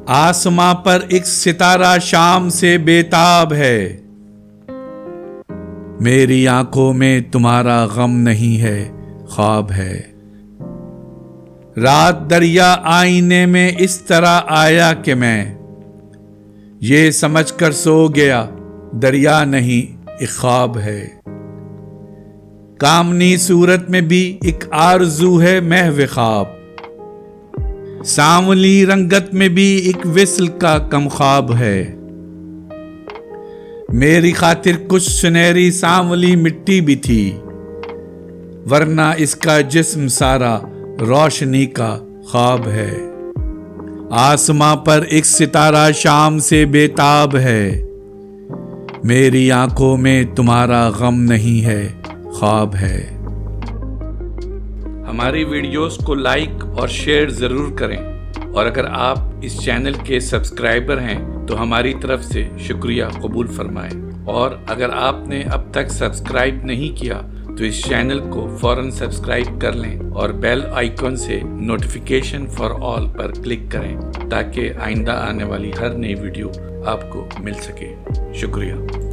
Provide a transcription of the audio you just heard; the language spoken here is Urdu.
آسماں پر ایک ستارہ شام سے بےتاب ہے، میری آنکھوں میں تمہارا غم نہیں ہے، خواب ہے۔ رات دریا آئینے میں اس طرح آیا کہ میں یہ سمجھ کر سو گیا، دریا نہیں ایک خواب ہے۔ کامنی صورت میں بھی ایک آرزو ہے محو خواب، سانولی رنگت میں بھی ایک وصل کا کم خواب ہے۔ میری خاطر کچھ سنہری سانولی مٹی بھی تھی، ورنہ اس کا جسم سارا روشنی کا خواب ہے۔ آسماں پر ایک ستارہ شام سے بےتاب ہے، میری آنکھوں میں تمہارا غم نہیں ہے، خواب ہے۔ ہماری ویڈیوز کو لائک اور شیئر ضرور کریں، اور اگر آپ اس چینل کے سبسکرائبر ہیں تو ہماری طرف سے شکریہ قبول فرمائیں، اور اگر آپ نے اب تک سبسکرائب نہیں کیا تو اس چینل کو فوراً سبسکرائب کر لیں اور بیل آئیکن سے notification for all per click کریں تاکہ آئندہ آنے والی ہر نئی ویڈیو آپ کو مل سکے۔ شکریہ۔